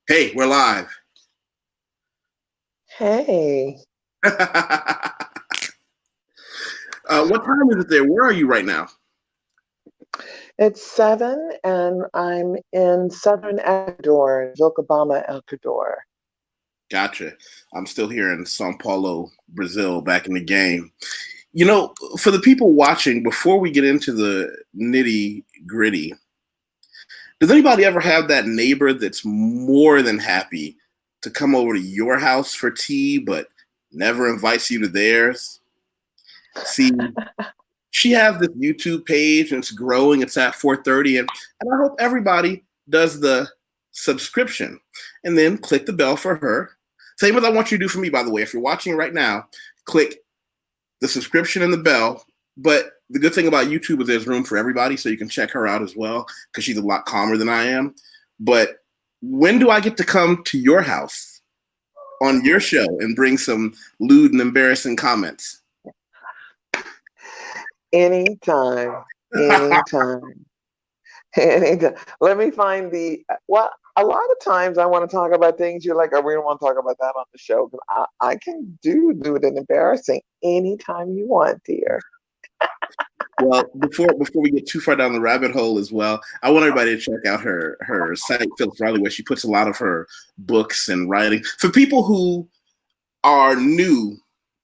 Hey, we're live. Hey, What time is it there? Where are you right now? it's 7 and I'm in southern Ecuador, Vilcabamba, Ecuador. Gotcha. I'm still here in Sao Paulo, Brazil, back in the game. You know, for the people watching, before we get into the nitty gritty, does anybody ever have that neighbor that's more than happy to come over to your house for tea, but never invites you to theirs? See, she has this YouTube page and it's growing. It's at 4:30, and I hope everybody does the subscription and then click the bell for her. Same as I want you to do for me, by the way. If you're watching right now, click the subscription and the bell. But the good thing about YouTube is there's room for everybody, so you can check her out as well because she's a lot calmer than I am. But when do I get to come to your house on your show and bring some lewd and embarrassing comments? Anytime, anytime, anytime. Let me find well, a lot of times I want to talk about things you're like, oh, we don't want to talk about that on the show. But I can do lewd and embarrassing anytime you want, dear. Well, before we get too far down the rabbit hole as well, I want everybody to check out her site, Phyllis Riley, where she puts a lot of her books and writing. For people who are new,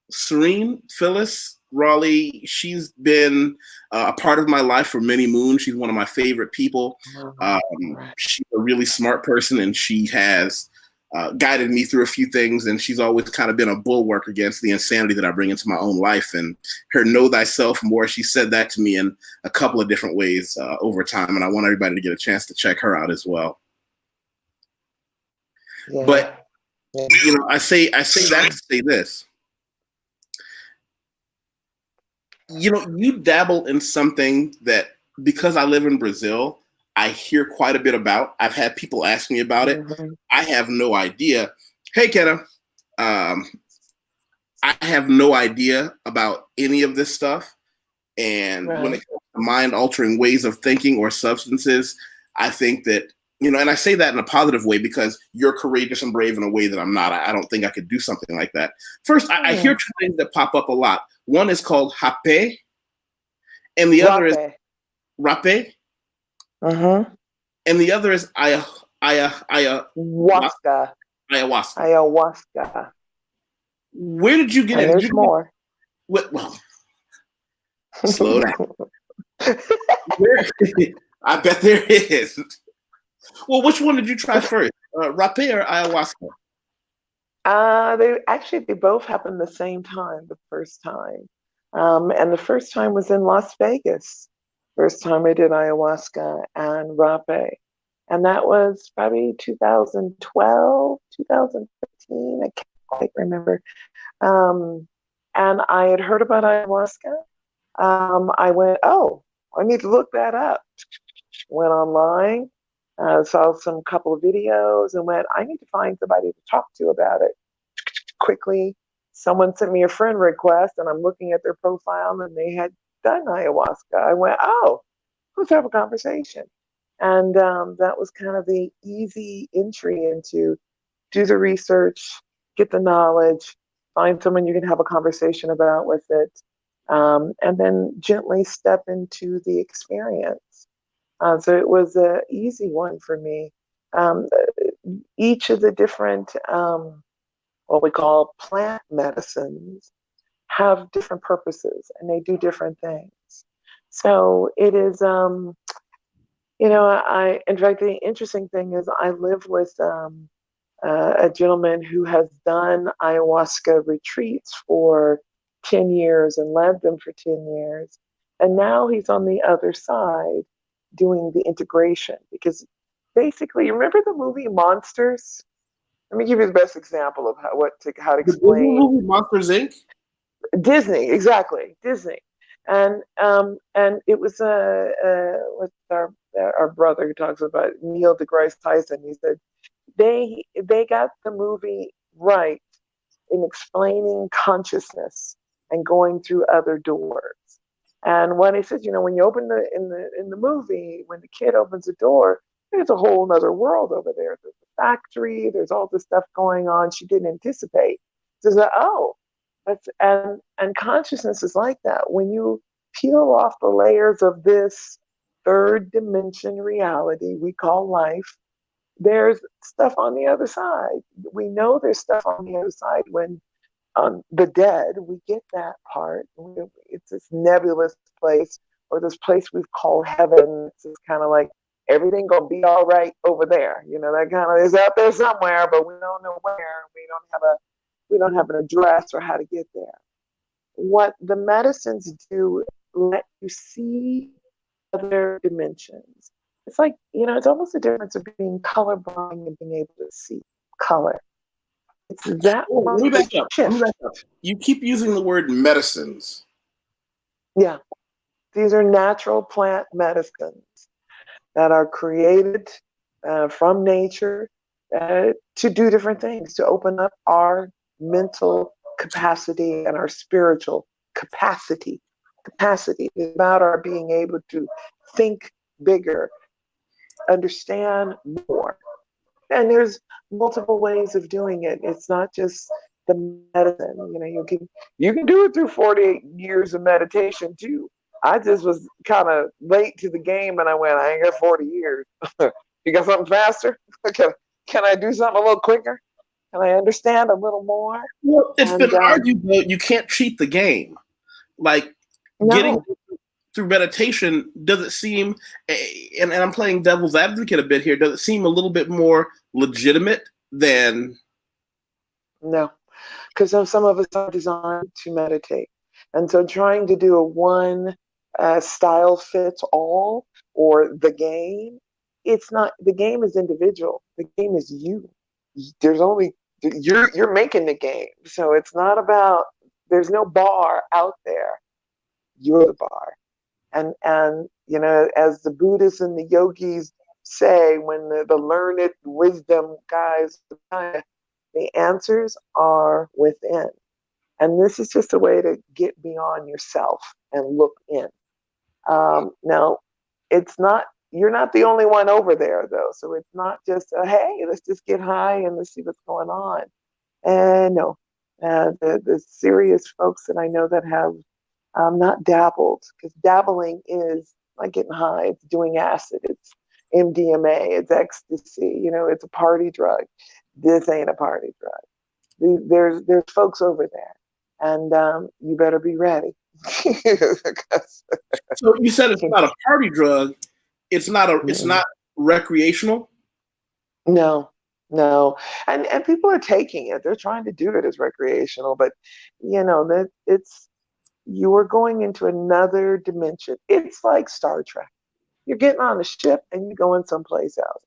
Serene Phyllis Raleigh, she's been a part of my life for many moons. She's one of my favorite people. She's a really smart person, and she has guided me through a few things, and she's always kind of been a bulwark against the insanity that I bring into my own life. And her "Know Thyself More," she said that to me in a couple of different ways over time, and I want everybody to get a chance to check her out as well. Yeah. But you know, I say that to say this. You know, you dabble in something that, because I live in Brazil, I hear quite a bit about. I've had people ask me about it. Mm-hmm. I have no idea. Hey, Kenna, I have no idea about any of this stuff. And when it comes to mind altering ways of thinking or substances, I think that, you know, and I say that in a positive way because you're courageous and brave in a way that I'm not. I don't think I could do something like that. First, I hear two things that pop up a lot. One is called Rapé, and the other is Rapé, and the other is Ayahuasca. Ayahuasca. Where did you get it? There's more. Well, slow down. I bet there is. Well, which one did you try first, Rapé or Ayahuasca? They both happened the same time, the first time. And the first time was in Las Vegas. First time I did ayahuasca and rapé. And that was probably 2012, 2015. I can't quite remember. And I had heard about ayahuasca. I went, oh, I need to look that up. Went online, saw some couple of videos and went, I need to find somebody to talk to about it. Quickly, someone sent me a friend request and I'm looking at their profile and they had done ayahuasca. I went, oh, let's have a conversation. And that was kind of the easy entry into do the research, get the knowledge, find someone you can have a conversation about with it, and then gently step into the experience. So it was an easy one for me. Each of the different what we call plant medicines have different purposes and they do different things. So it is, in fact, the interesting thing is I live with a gentleman who has done ayahuasca retreats for 10 years and led them for 10 years. And now he's on the other side doing the integration because basically, you remember the movie Monsters? Let me give you the best example of how to explain. The movie Monsters Inc. Disney, exactly, Disney, and it was with our brother who talks about Neil deGrasse Tyson. He said they got the movie right in explaining consciousness and going through other doors. And when he says, when you open in the movie, when the kid opens the door, there's a whole other world over there. There's factory. There's all this stuff going on she didn't anticipate. So that, oh, and consciousness is like that. When you peel off the layers of this third dimension reality we call life, there's stuff on the other side. We know there's stuff on the other side when the dead, we get that part. It's this nebulous place, or this place we've called heaven. It's just kind of like everything gonna be all right over there. You know, that kind of is out there somewhere, but we don't know where. We don't have an address or how to get there. What the medicines do, let you see other dimensions. It's like, you know, it's almost the difference of being colorblind and being able to see color. It's that Let me back up. shift. Let me back up. You keep using the word medicines. Yeah, these are natural plant medicines that are created from nature to do different things, to open up our mental capacity and our spiritual capacity. Capacity is about our being able to think bigger, understand more. And there's multiple ways of doing it. It's not just the medicine. You know, you can do it through 48 years of meditation too. I just was kind of late to the game, and I went, I ain't got 40 years. You got something faster? Can I do something a little quicker? Can I understand a little more? Well, it's been argued that you can't cheat the game. Like getting through meditation, does it seem, and I'm playing devil's advocate a bit here, does it seem a little bit more legitimate than? No, because some of us are designed to meditate. And so trying to do a one style fits all, or the game, it's not, the game is individual. The game is you. There's only, you're making the game. So it's not about, there's no bar out there. You're the bar. And you know, as the Buddhists and the yogis say, when the learned wisdom guys, the answers are within. And this is just a way to get beyond yourself and look in. Now, it's not, you're not the only one over there, though. So it's not just, hey, let's just get high and let's see what's going on. And no, the serious folks that I know that have not dabbled, because dabbling is like getting high, it's doing acid, it's MDMA, it's ecstasy, you know, it's a party drug. This ain't a party drug. There's folks over there, and you better be ready. So you said it's not a party drug. It's not recreational. No, and people are taking it. They're trying to do it as recreational, but you know that you are going into another dimension. It's like Star Trek. You're getting on a ship and you're going someplace else.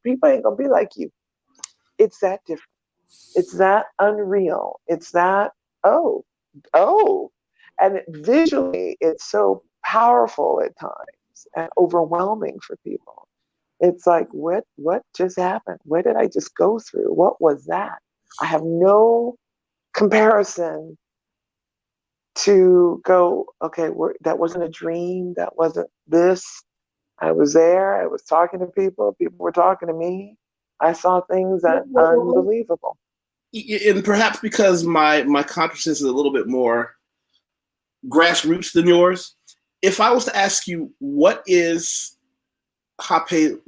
People ain't gonna be like you. It's that different. It's that unreal. It's that, oh, and visually it's so powerful at times and overwhelming for people. It's like, what just happened? What did I just go through? What was that? I have no comparison to go, okay, that wasn't a dream. That wasn't this. I was there. I was talking to people. People were talking to me. I saw things that unbelievable. And perhaps because my consciousness is a little bit more grassroots than yours, if I was to ask you, what is Rapé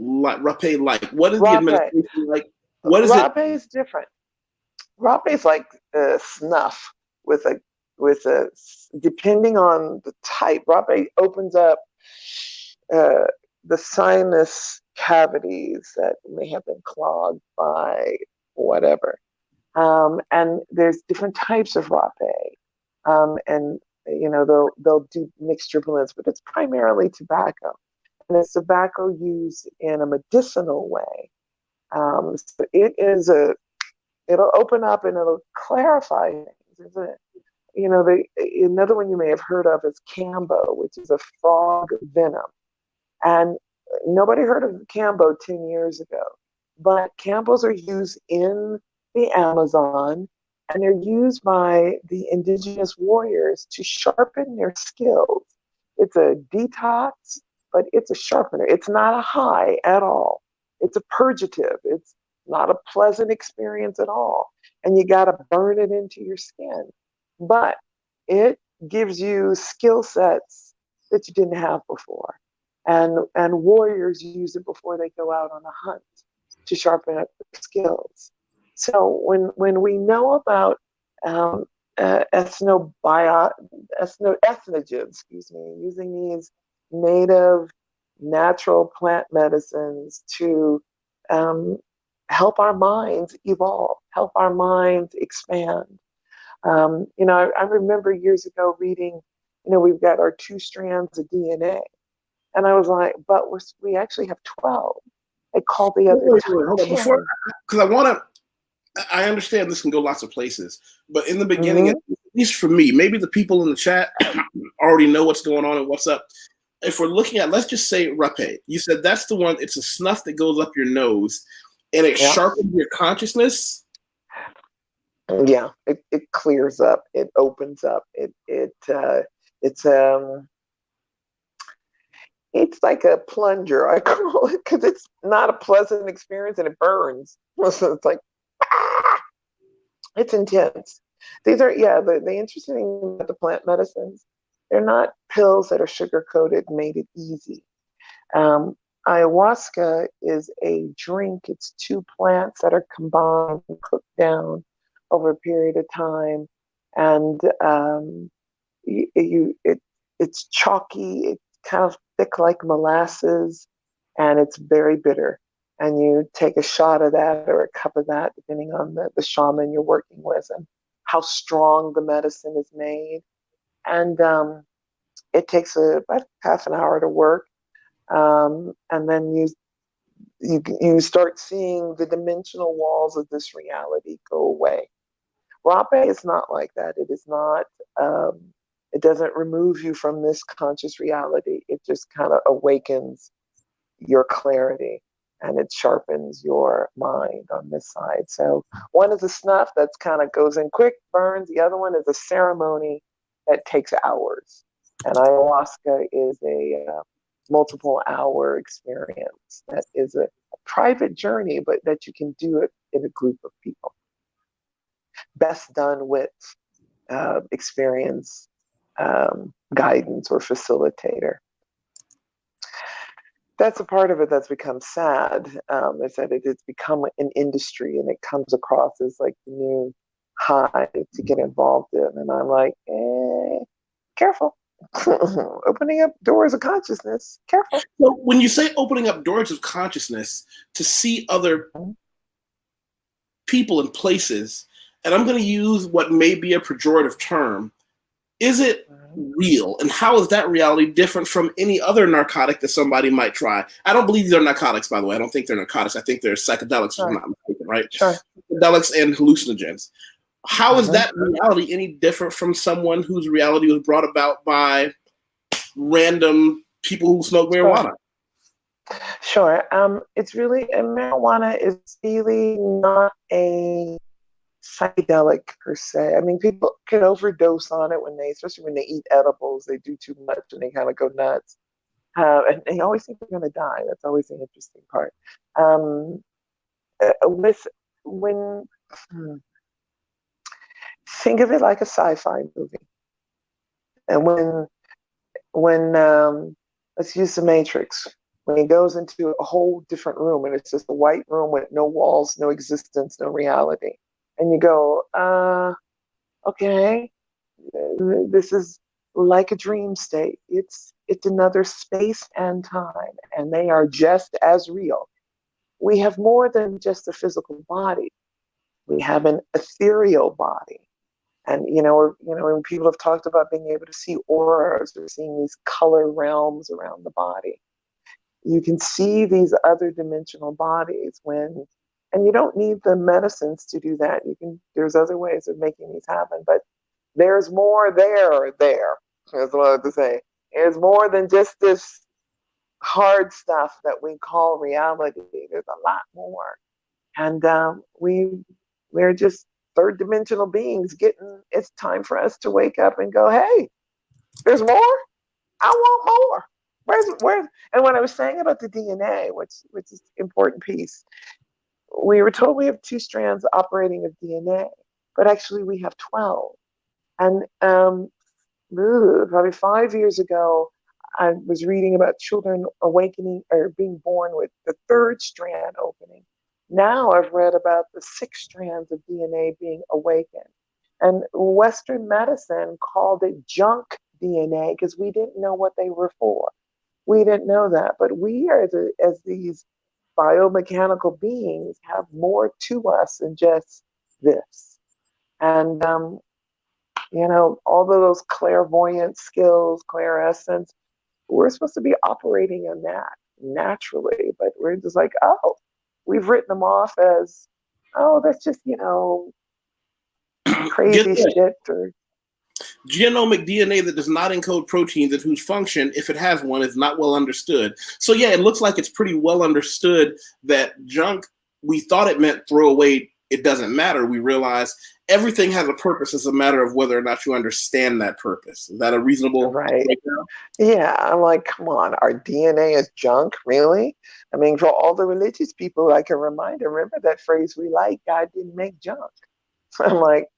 like? What is the administration like? What is Rapé it? Is different. Rapé is like snuff with a depending on the type. Rapé opens up the sinus cavities that may have been clogged by whatever. And there's different types of Rapé. And you know, they'll do mixture blends, but it's primarily tobacco. And it's tobacco used in a medicinal way. So it'll open up and it'll clarify things. You know, another one you may have heard of is Cambo, which is a frog venom. And nobody heard of Cambo 10 years ago. But Cambos are used in the Amazon, and they're used by the indigenous warriors to sharpen their skills. It's a detox, but it's a sharpener. It's not a high at all. It's a purgative. not a pleasant experience at all. And you got to burn it into your skin. But it gives you skill sets that you didn't have before. And warriors use it before they go out on a hunt to sharpen up their skills. So when we know about ethnogens, using these native natural plant medicines to help our minds evolve, help our minds expand. I remember years ago reading, we've got our 2 strands of DNA. And I was like, but we actually have 12. They call the other wait, hold on. 10. Before, because I understand this can go lots of places, but in the beginning, at least for me, maybe the people in the chat already know what's going on and what's up. If we're looking at, let's just say Rapé, you said that's the one, it's a snuff that goes up your nose and it sharpens your consciousness. Yeah, it clears up, it opens up, it's like a plunger, I call it, because it's not a pleasant experience and it burns. So it's like, it's intense. These are, the interesting thing about the plant medicines, they're not pills that are sugar coated, made it easy. Ayahuasca is a drink. It's 2 plants that are combined and cooked down over a period of time, and it's chalky. It's kind of thick like molasses, and it's very bitter. And you take a shot of that or a cup of that, depending on the shaman you're working with and how strong the medicine is made. And it takes about half an hour to work. And then you start seeing the dimensional walls of this reality go away. Rapé is not like that. It is not. It doesn't remove you from this conscious reality. It just kind of awakens your clarity and it sharpens your mind on this side. So one is a snuff that's kind of goes in quick, burns. The other one is a ceremony that takes hours. And ayahuasca is a multiple hour experience that is a private journey, but that you can do it in a group of people. Best done with experience, guidance, or facilitator. That's a part of it that's become sad, is that it's become an industry and it comes across as like the new high to get involved in. And I'm like, careful. Opening up doors of consciousness. Careful. So when you say opening up doors of consciousness to see other people and places, and I'm going to use what may be a pejorative term, is it real? And how is that reality different from any other narcotic that somebody might try? I don't believe they're narcotics, by the way. I don't think they're narcotics. I think they're psychedelics, if I'm not mistaken, right? Sure. Psychedelics and hallucinogens. How is that reality any different from someone whose reality was brought about by random people who smoke marijuana? Sure. It's really, marijuana is really not a psychedelic per se. I mean, people can overdose on it especially when they eat edibles, they do too much and they kind of go nuts. And they always think they're going to die. That's always the interesting part. Think of it like a sci-fi movie. And when let's use the Matrix, when he goes into a whole different room and it's just a white room with no walls, no existence, no reality. And you go, okay, this is like a dream state. It's another space and time, and they are just as real. We have more than just a physical body. We have an ethereal body. And when people have talked about being able to see auras or seeing these color realms around the body, you can see these other dimensional bodies and you don't need the medicines to do that. There's other ways of making these happen, but there's more there. That's what I have to say. There's more than just this hard stuff that we call reality. There's a lot more. And we're just third dimensional beings it's time for us to wake up and go, hey, there's more? I want more. Where's and what I was saying about the DNA, which is an important piece, we were told we have 2 strands operating of DNA, but actually we have 12. And probably 5 years ago, I was reading about children awakening or being born with the 3rd strand opening. Now I've read about the 6 strands of DNA being awakened. And Western medicine called it junk DNA because we didn't know what they were for. We didn't know that. But we, as these biomechanical beings, have more to us than just this. And all of those clairvoyant skills, clairescence, we're supposed to be operating in that naturally, but we're just like, oh, we've written them off as, oh, that's just, crazy shit. Or genomic DNA that does not encode proteins and whose function, if it has one, is not well understood. So yeah, it looks like it's pretty well understood that junk, we thought it meant throw away, it doesn't matter. We realize everything has a purpose. It's a matter of whether or not you understand that purpose. Is that a reasonable breakdown? Yeah, I'm like, come on, our DNA is junk, really? I mean, for all the religious people, like a reminder, remember that phrase we like, God didn't make junk. So I'm like,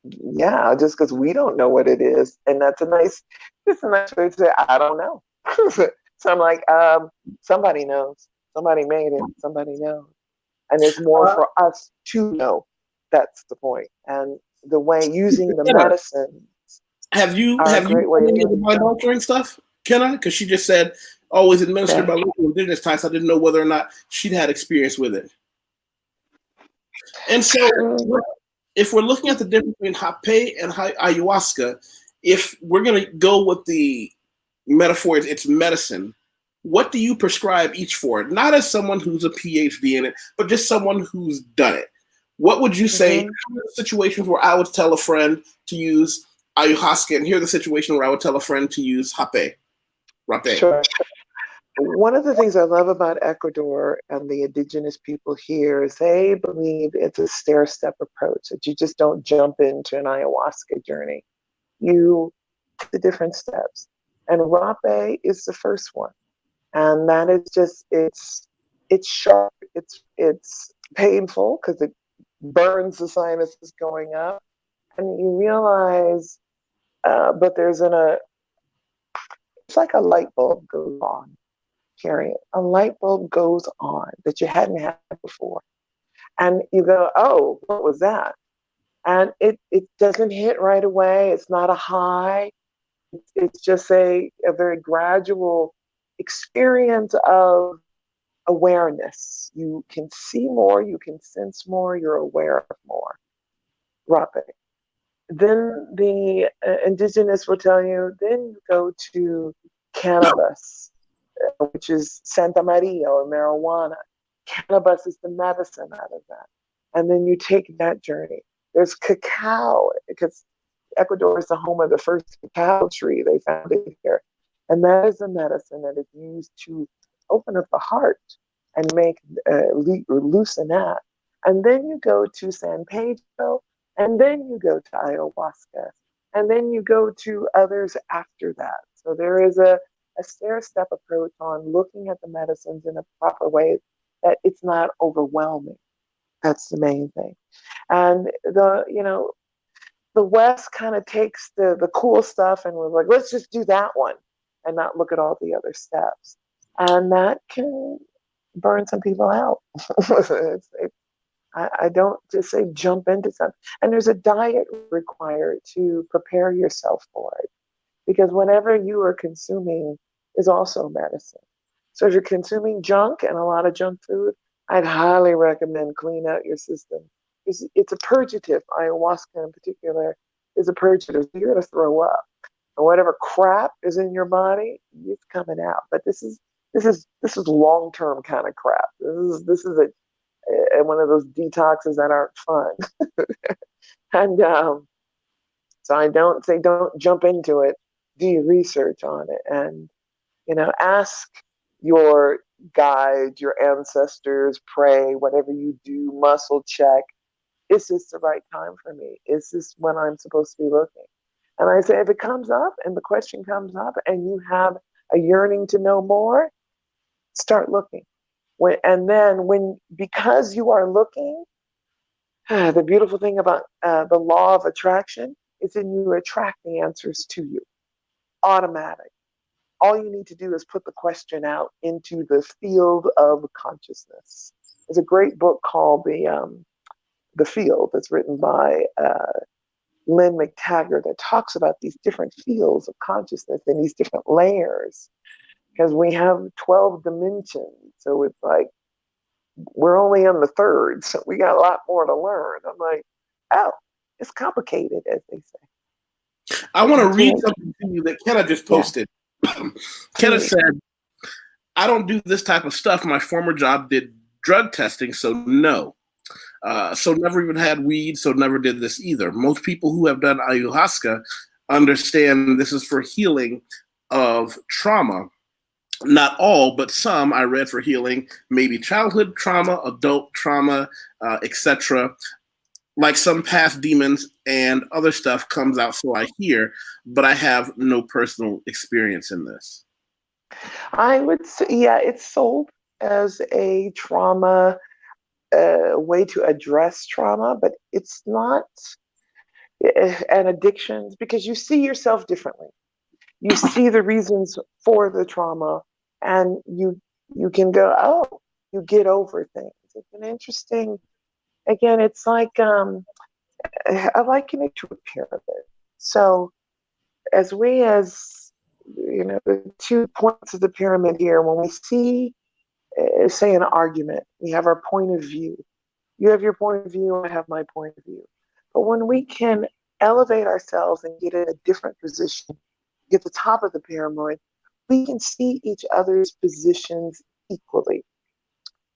yeah, just because we don't know what it is. And it's a nice way to say, I don't know. So I'm like, somebody knows. Somebody made it. Somebody knows. And there's more for us to know. That's the point. And the way using the medicine. Have you any of the mind altering stuff, Kenna? Because she just said always administered by local indigenous types. I didn't know whether or not she'd had experience with it. And so if we're looking at the difference between Rapé and Ayahuasca, if we're going to go with the metaphor, it's medicine, what do you prescribe each for? Not as someone who's a PhD in it, but just someone who's done it. What would you say are the situations where I would tell a friend to use Ayahuasca, and here are the situation where I would tell a friend to use Rapé? Sure. One of the things I love about Ecuador and the indigenous people here is they believe it's a stair-step approach, that you just don't jump into an ayahuasca journey. You take the different steps. And Rapé is the first one. And that is just, it's sharp, it's painful because it burns the sinuses going up. And you realize, but it's like a light bulb goes on. A light bulb goes on that you hadn't had before. And you go, oh, what was that? And it doesn't hit right away. It's not a high. It's just a very gradual experience of awareness. You can see more, you can sense more, you're aware of more. Rapé. Then the indigenous will tell you, then you go to cannabis, which is Santa Maria or marijuana. Cannabis is the medicine out of that. And then you take that journey. There's cacao, because Ecuador is the home of the first cacao tree. They found it here. And that is a medicine that is used to open up the heart and make loosen that. And then you go to San Pedro, and then you go to ayahuasca, and then you go to others after that. So there is a stair-step approach on looking at the medicines in a proper way that it's not overwhelming. That's the main thing. And the West kind of takes the cool stuff and we're like, let's just do that one and not look at all the other steps. And that can burn some people out. I don't just say jump into something. And there's a diet required to prepare yourself for it. Because whatever you are consuming is also medicine. So if you're consuming junk and a lot of junk food, I'd highly recommend clean out your system. It's a purgative. Ayahuasca in particular is a purgative. You're going to throw up. And whatever crap is in your body, it's coming out. But this is long-term kind of crap. This is one of those detoxes that aren't fun. And so I don't say don't jump into it. Do your research on it, and ask your guide, your ancestors, pray, whatever you do, muscle check. Is this the right time for me? Is this when I'm supposed to be looking? And I say, if it comes up and the question comes up and you have a yearning to know more, start looking. And then because you are looking, the beautiful thing about the law of attraction is that you attract the answers to you, automatic. All you need to do is put the question out into the field of consciousness. There's a great book called The Field that's written by Lynn McTaggart that talks about these different fields of consciousness and these different layers, because we have 12 dimensions. So it's like we're only on the third, so we got a lot more to learn. I'm like, oh, it's complicated, as they say. I want to read something to you that Kenna just posted. Yeah. Kenna said, I don't do this type of stuff. My former job did drug testing, so no. So never even had weed, so never did this either. Most people who have done ayahuasca understand this is for healing of trauma. Not all, but some I read for healing, maybe childhood trauma, adult trauma, etc. Like some past demons and other stuff comes out, so I hear, but I have no personal experience in this. I would say, yeah, it's sold as a trauma way to address trauma, but it's not an addiction, because you see yourself differently. You see the reasons for the trauma, and you can go, oh, you get over things. It's an interesting. Again, it's like I liken it to a pyramid. So as the 2 points of the pyramid here, when we see, say, an argument, we have our point of view. You have your point of view, I have my point of view. But when we can elevate ourselves and get in a different position, get the top of the pyramid, we can see each other's positions equally.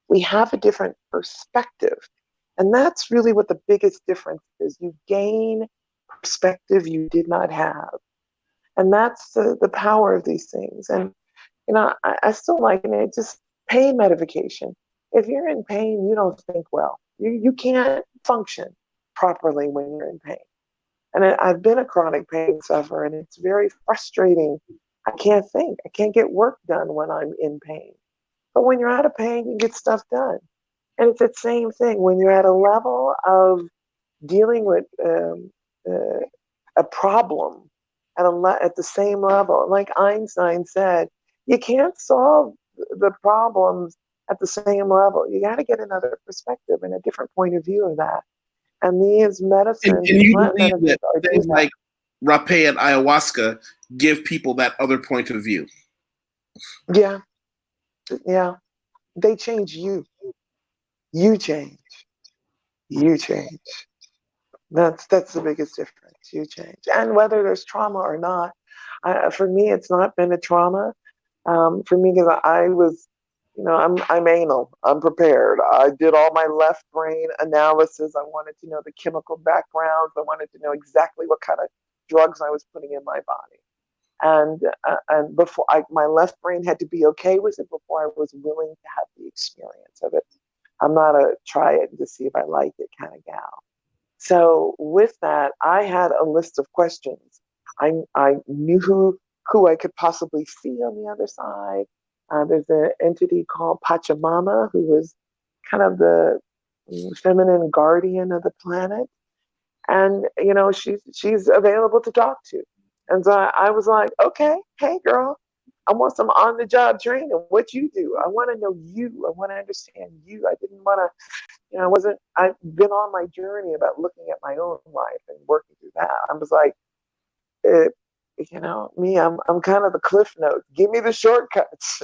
We have a different perspective. And that's really what the biggest difference is. You gain perspective you did not have. And that's the power of these things. And, I still liken it just pain medication. If you're in pain, you don't think well. You can't function properly when you're in pain. And I've been a chronic pain sufferer, and it's very frustrating. I can't think. I can't get work done when I'm in pain. But when you're out of pain, you get stuff done. And it's the same thing. When you're at a level of dealing with a problem at the same level, like Einstein said, you can't solve the problems at the same level. You got to get another perspective and a different point of view of that. And these medicines, and you believe that things like Rapé and ayahuasca give people that other point of view? Yeah. Yeah. They change you. You change. You change. That's the biggest difference. You change. And whether there's trauma or not, for me, it's not been a trauma. For me, because I was, I'm anal. I'm prepared. I did all my left brain analysis. I wanted to know the chemical backgrounds. I wanted to know exactly what kind of drugs I was putting in my body. And before my left brain had to be okay with it before I was willing to have the experience of it. I'm not a try it to see if I like it kind of gal. So with that, I had a list of questions. I knew who I could possibly see on the other side. There's an entity called Pachamama, who was kind of the feminine guardian of the planet. And, she's available to talk to. And so I was like, okay, hey, girl, I want some on-the-job training. What you do? I want to know you. I want to understand you. I didn't want to, I've been on my journey about looking at my own life and working through that. I was like, me, I'm kind of the cliff notes. Give me the shortcuts.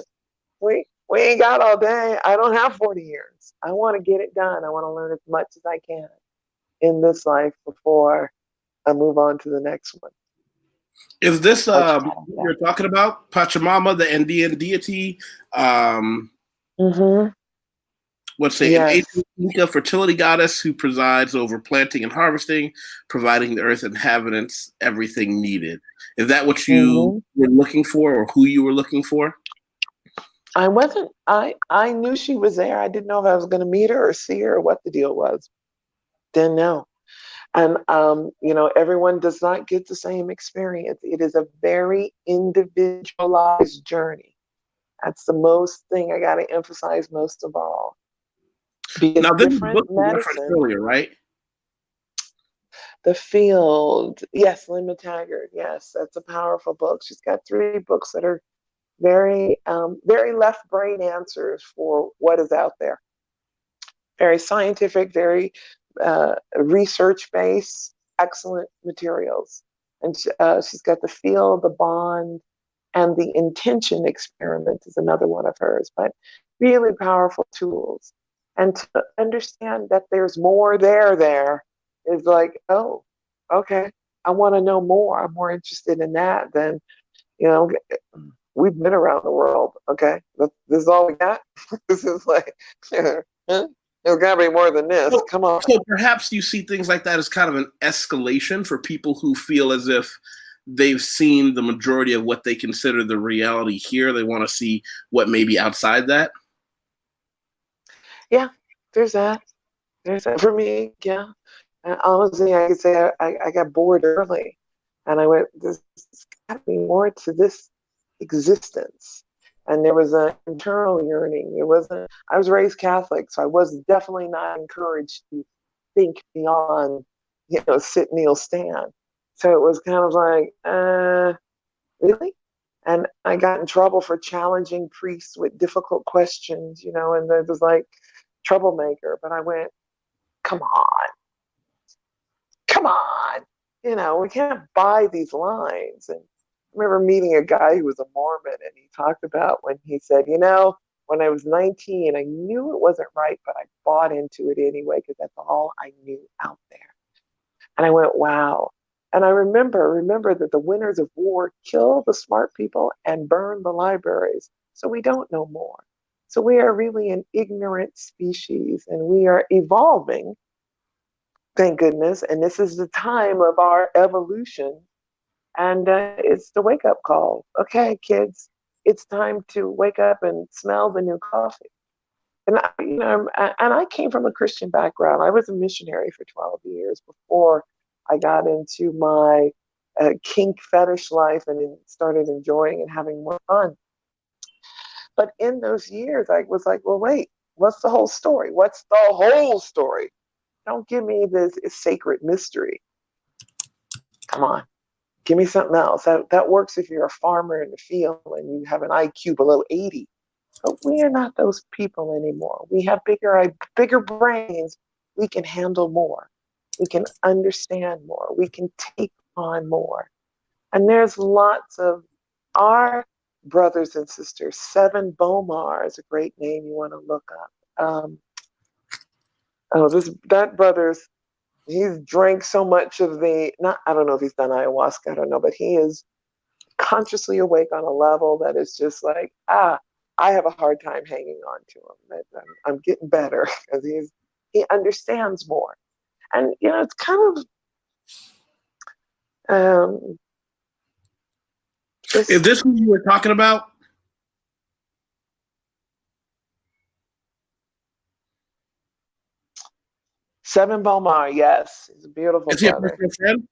We ain't got all day. I don't have 40 years. I want to get it done. I want to learn as much as I can in this life before I move on to the next one. Is this you're talking about Pachamama, the Andean deity? What's it? Yes. An ancient Inca fertility goddess who presides over planting and harvesting, providing the earth inhabitants everything needed. Is that what you were looking for, or who you were looking for? I wasn't. I knew she was there. I didn't know if I was going to meet her or see her or what the deal was. Didn't know. And, everyone does not get the same experience. It is a very individualized journey. That's the most thing I got to emphasize most of all. Because Now, this is the different book you referenced medicine, earlier, right? The Field, yes, Lynn McTaggart, yes, that's a powerful book. She's got 3 books that are very left brain answers for what is out there. Very scientific, very research based, excellent materials. And she's got The Field, The Bond, and The Intention Experiment is another one of hers, but really powerful tools. And to understand that there's more there is like, oh, okay, I want to know more. I'm more interested in that than, you know, we've been around the world. Okay, this is all we got. This is like, there's got to be more than this. So, Come on. so perhaps you see things like that as kind of an escalation for people who feel as if they've seen the majority of what they consider the reality here. They want to see what may be outside that. Yeah, there's that. There's that for me. Yeah. Honestly, I could say I got bored early, and I went, there's got to be more to this existence. And there was an internal yearning. It wasn't, I was raised Catholic, so I was definitely not encouraged to think beyond, sit, kneel, stand. So it was kind of like, really? And I got in trouble for challenging priests with difficult questions, and there was like troublemaker. But I went, come on, come on. We can't buy these lines. And I remember meeting a guy who was a Mormon, and he talked about when he said, when I was 19, I knew it wasn't right, but I bought into it anyway because that's all I knew out there. And I went, wow. And I remember that the winners of war kill the smart people and burn the libraries. So we don't know more. So we are really an ignorant species, and we are evolving, thank goodness. And this is the time of our evolution. And it's the wake up call. Okay, kids, it's time to wake up and smell the new coffee. And I came from a Christian background. I was a missionary for 12 years before I got into my kink fetish life and started enjoying and having more fun. But in those years, I was like, well, wait, what's the whole story? What's the whole story? Don't give me this sacred mystery. Come on, give me something else. That works if you're a farmer in the field and you have an IQ below 80. But we are not those people anymore. We have bigger brains. We can handle more. We can understand more. We can take on more. And there's lots of our brothers and sisters. Seven Bomar is a great name you want to look up. That brother's, he's drank so much of I don't know if he's done ayahuasca, I don't know, but he is consciously awake on a level that is just like, I have a hard time hanging on to him. I'm getting better because he understands more. And, it's kind of, Is this who you were talking about? Seven Bomar, yes. He's a beautiful Is he a brother. personal friend?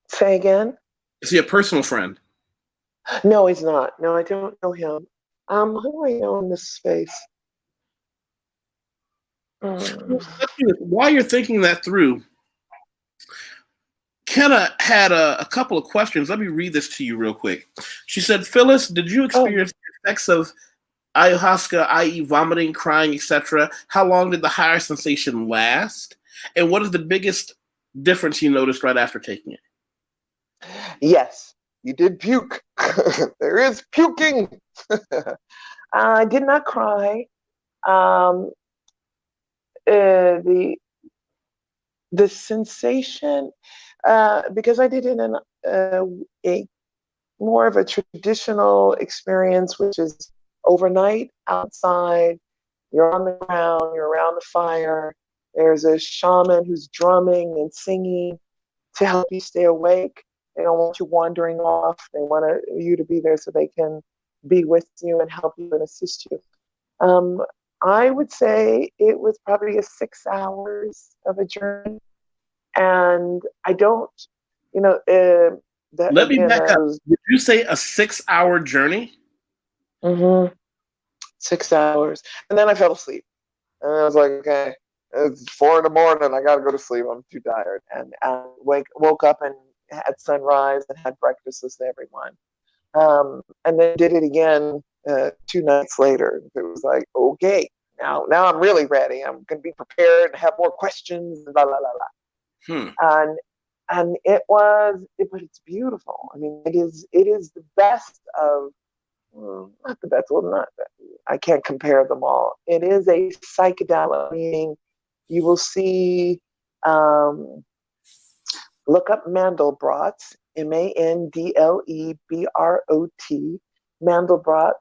Say again? Is he a personal friend? No, he's not. No, I don't know him. Who do I know in this space? While you're thinking that through, Kenna had a couple of questions. Let me read this to you real quick. She said, Phyllis, did you experience the effects of ayahuasca, i.e. vomiting, crying, etc.? How long did the higher sensation last? And what is the biggest difference you noticed right after taking it? Yes, you did puke. There is puking. I did not cry. The sensation, because I did it in a more of a traditional experience, which is overnight outside. You're on the ground, you're around the fire. There's a shaman who's drumming and singing to help you stay awake. They don't want you wandering off. They want you to be there so they can be with you and help you and assist you. I would say it was probably 6 hours of a journey. And I don't, Let me back up. Did you say a 6-hour journey? Mm-hmm. 6 hours. And then I fell asleep. And I was like, okay, it's 4 a.m. I got to go to sleep. I'm too tired. And I woke up and had sunrise and had breakfast with everyone. And then did it again 2 nights later. It was like, okay, now I'm really ready. I'm going to be prepared and have more questions. And blah, blah, blah, Hmm. blah. And but it's beautiful. I mean, it is the best of, not the best, well, not, I can't compare them all. It is a psychedelic, meaning you will see, look up Mandelbrot, Mandlebrot, Mandelbrot.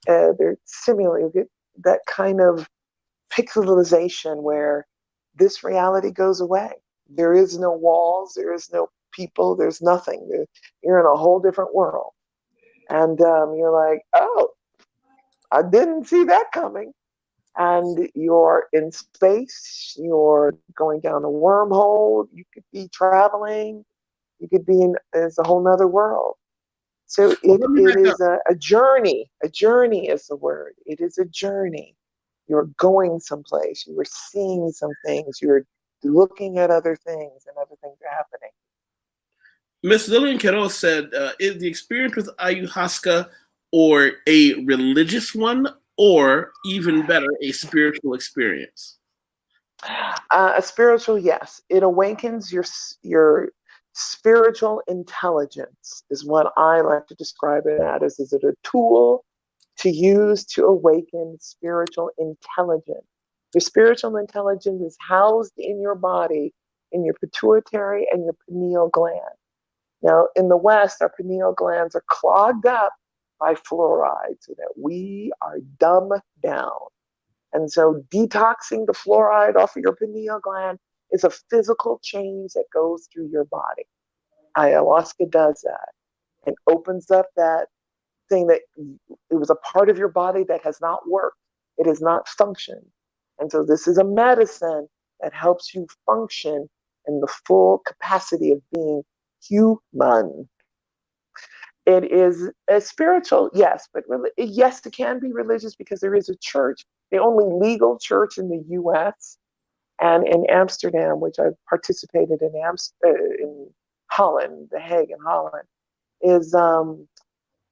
They're similar. You get that kind of pixelization where this reality goes away. There is no walls, there is no people, there's nothing. You're in a whole different world. And you're like, oh, I didn't see that coming. And you're in space, you're going down a wormhole, you could be traveling, you could be in, there's a whole nother world. So Well, let me it back is up. a journey. A journey is the word. It is a journey. You're going someplace, you were seeing some things, you're looking at other things, and other things are happening. Miss Lillian Quero said, is the experience with ayahuasca or a religious one, or even better, a spiritual experience? A spiritual, yes. It awakens your spiritual intelligence, is what I like to describe it as. Is it a tool to use to awaken spiritual intelligence? Your spiritual intelligence is housed in your body, in your pituitary and your pineal gland. Now, in the West, our pineal glands are clogged up by fluoride so that we are dumbed down. And so detoxing the fluoride off of your pineal gland is a physical change that goes through your body. Ayahuasca does that and opens up that thing that it was a part of your body that has not worked. It has not functioned. And so this is a medicine that helps you function in the full capacity of being human. It is a spiritual, yes, but yes, it can be religious because there is a church, the only legal church in the U.S. and in Amsterdam, which I participated in Holland, The Hague in Holland, is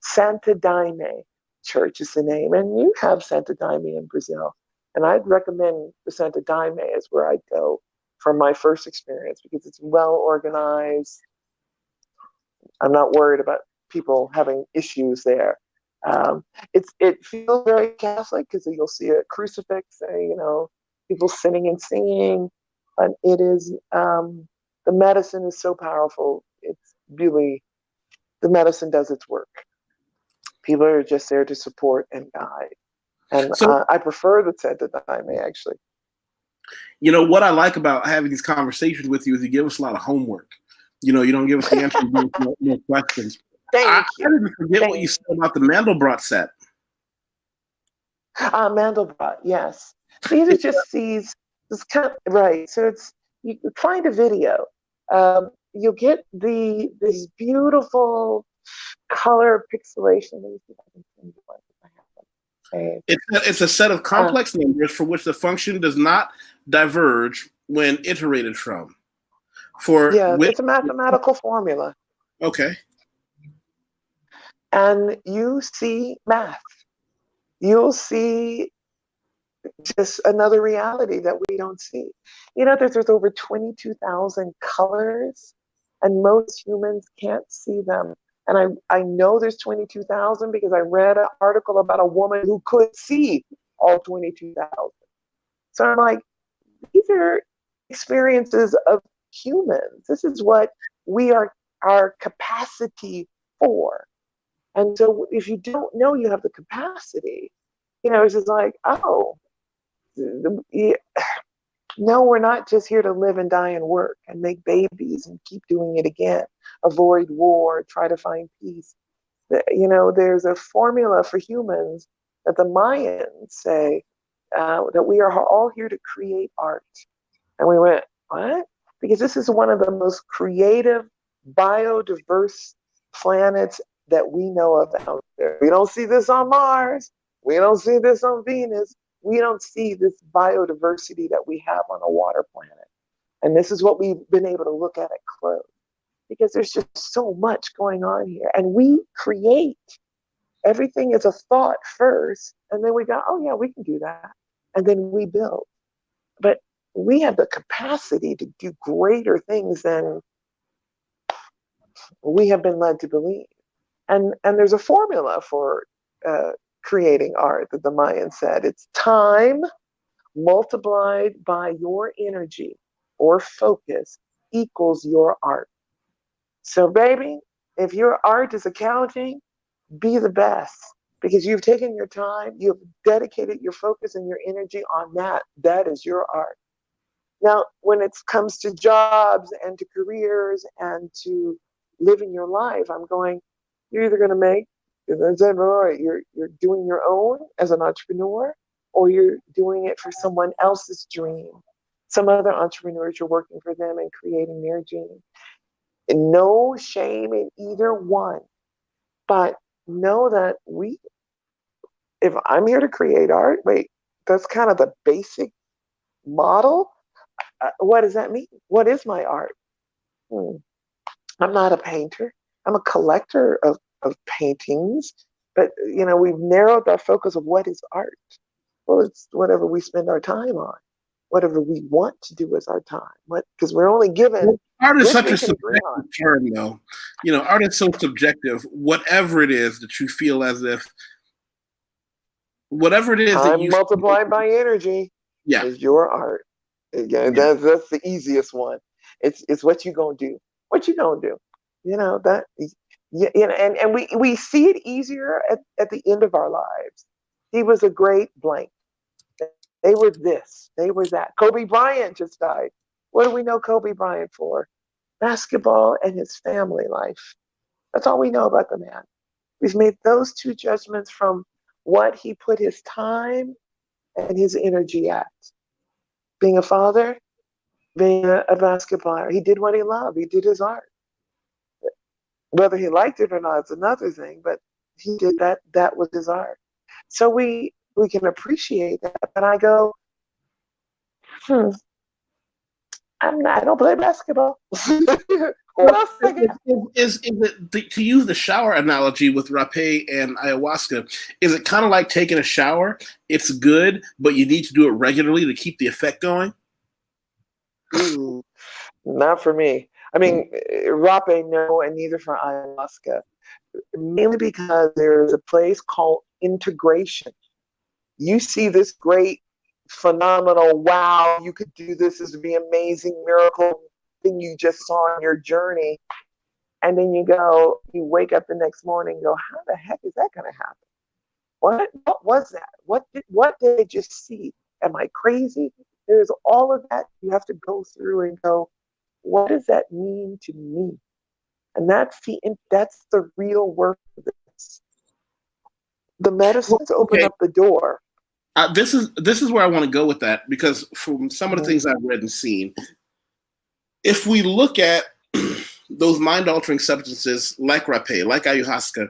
Santa Daime Church is the name, and you have Santa Daime in Brazil, and I'd recommend the Santa Daime is where I'd go for my first experience because it's well organized. I'm not worried about people having issues there. It feels very Catholic because you'll see a crucifix, people singing and singing, but it is the medicine is so powerful. It's really the medicine does its work. People are just there to support and guide, and So, I prefer the Santa Daime actually. what I like about having these conversations with you is you give us a lot of homework. You don't give us the answer, you give us more questions. I Thank you. didn't forget what you Thank said about the Mandelbrot set. Mandelbrot, yes. These are just these, this kind of, right. So you find a video. You'll get this beautiful color pixelation. Let me see if I can send you one if I have them. It's a set of complex numbers for which the function does not diverge when iterated from. For Yeah, which, it's a mathematical formula. okay. And you see math. You'll see just another reality that we don't see. There's over 22,000 colors, and most humans can't see them. And I know there's 22,000 because I read an article about a woman who could see all 22,000. So I'm like, these are experiences of humans. This is what we are, our capacity for. And so if you don't know you have the capacity, it's just like, oh, no, we're not just here to live and die and work and make babies and keep doing it again, avoid war, try to find peace. There's a formula for humans that the Mayans say that we are all here to create art. And we went, what? Because this is one of the most creative, biodiverse planets that we know of out there. We don't see this on Mars. We don't see this on Venus. We don't see this biodiversity that we have on a water planet. And this is what we've been able to look at close, because there's just so much going on here. And we create. Everything is a thought first, and then we go, oh yeah, we can do that. And then we build. But we have the capacity to do greater things than we have been led to believe. And there's a formula for creating art that the Mayans said. It's time multiplied by your energy or focus equals your art. So baby, if your art is accounting, be the best, because you've taken your time, you've dedicated your focus and your energy on that. That is your art. Now, when it comes to jobs and to careers and to living your life, I'm going, you're either going to make, you're doing your own as an entrepreneur, or you're doing it for someone else's dream. Some other entrepreneurs, you're working for them and creating their dream. And no shame in either one, but know that if I'm here to create art, wait, that's kind of the basic model. What does that mean? What is my art? I'm not a painter. I'm a collector of paintings, but we've narrowed our focus of what is art. Well, it's whatever we spend our time on, whatever we want to do with our time. Because we're only given. Art is such a subjective term, though. Art is so subjective. Whatever it is that you feel as if, whatever it is time that you multiplied by energy, is your art. Again, that's the easiest one. It's what you gonna do. What you gonna do? That. And we see it easier at the end of our lives. He was a great blank. They were this. They were that. Kobe Bryant just died. What do we know Kobe Bryant for? Basketball and his family life. That's all we know about the man. We've made those two judgments from what he put his time and his energy at. Being a father, being a basketball. He did what he loved. He did his art. Whether he liked it or not is another thing, but he did that. That was his art. So we can appreciate that. And I go, I don't play basketball. What else I get? Is it, to use the shower analogy with Rapé and Ayahuasca, is it kind of like taking a shower? It's good, but you need to do it regularly to keep the effect going? Not for me. I mean, Rapé, no, and neither for Ayahuasca. Mainly because there's a place called integration. You see this great, phenomenal, wow, you could do this, this would be amazing, miracle thing you just saw on your journey. And then you wake up the next morning and go, how the heck is that going to happen? What was that? What did I just see? Am I crazy? There's all of that you have to go through and go, what does that mean to me? And that's the real work of this. The medicines open up the door. This is where I want to go with that, because from some of the things I've read and seen, if we look at those mind-altering substances like Rapé, like Ayahuasca,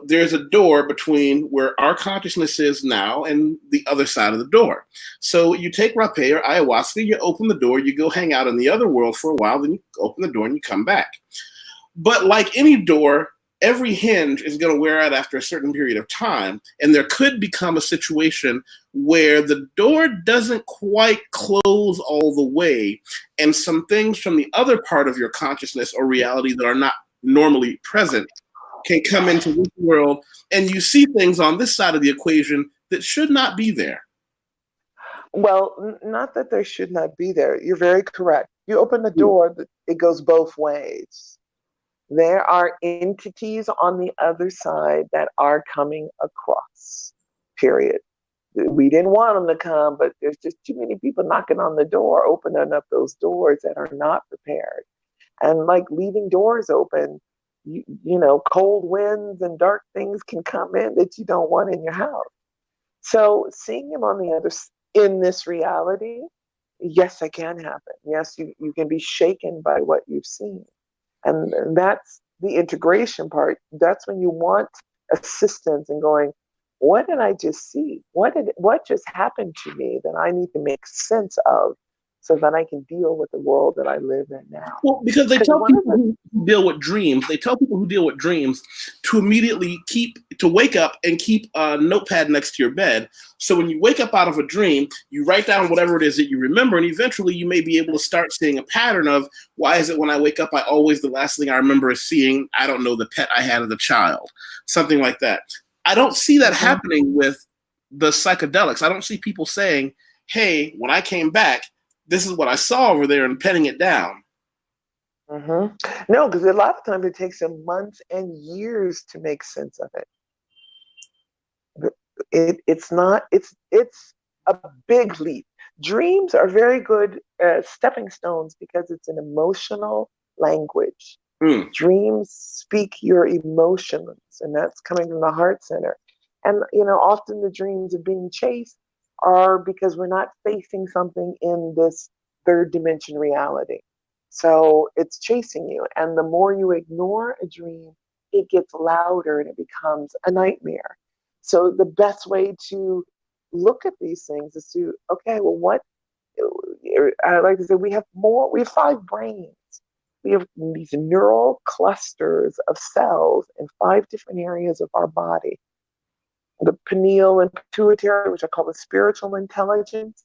there's a door between where our consciousness is now and the other side of the door. So you take Rapé or Ayahuasca, you open the door, you go hang out in the other world for a while, then you open the door and you come back. But like any door, every hinge is going to wear out after a certain period of time, and there could become a situation where the door doesn't quite close all the way, and some things from the other part of your consciousness or reality that are not normally present can come into this world, and you see things on this side of the equation that should not be there. Well, not that they should not be there. You're very correct. You open the door, it goes both ways. There are entities on the other side that are coming across, period. We didn't want them to come, but there's just too many people knocking on the door, opening up those doors that are not prepared. And like leaving doors open, cold winds and dark things can come in that you don't want in your house. So seeing him on the other, in this reality, yes, it can happen. Yes, you can be shaken by what you've seen. And that's the integration part, that's when you want assistance in going, what did I just see? What just happened to me that I need to make sense of so that I can deal with the world that I live in now? Well, because they Because tell one of people the who deal with dreams, to immediately wake up and keep a notepad next to your bed. So when you wake up out of a dream, you write down whatever it is that you remember, and eventually you may be able to start seeing a pattern of, why is it when I wake up, the last thing I remember is seeing, I don't know, the pet I had as a child, something like that. I don't see that happening with the psychedelics. I don't see people saying, hey, when I came back, this is what I saw over there, and penning it down. No, because a lot of times it takes them months and years to make sense of it. It's not, it's a big leap. Dreams are very good stepping stones because it's an emotional language. Dreams speak your emotions, and that's coming from the heart center. And, often the dreams of being chased are because we're not facing something in this third dimension reality. So it's chasing you. And the more you ignore a dream, it gets louder and it becomes a nightmare. So the best way to look at these things is to, okay, well, what I like to say, we have 5 brains. We have these neural clusters of cells in 5 different areas of our body. The pineal and pituitary, which I call the spiritual intelligence,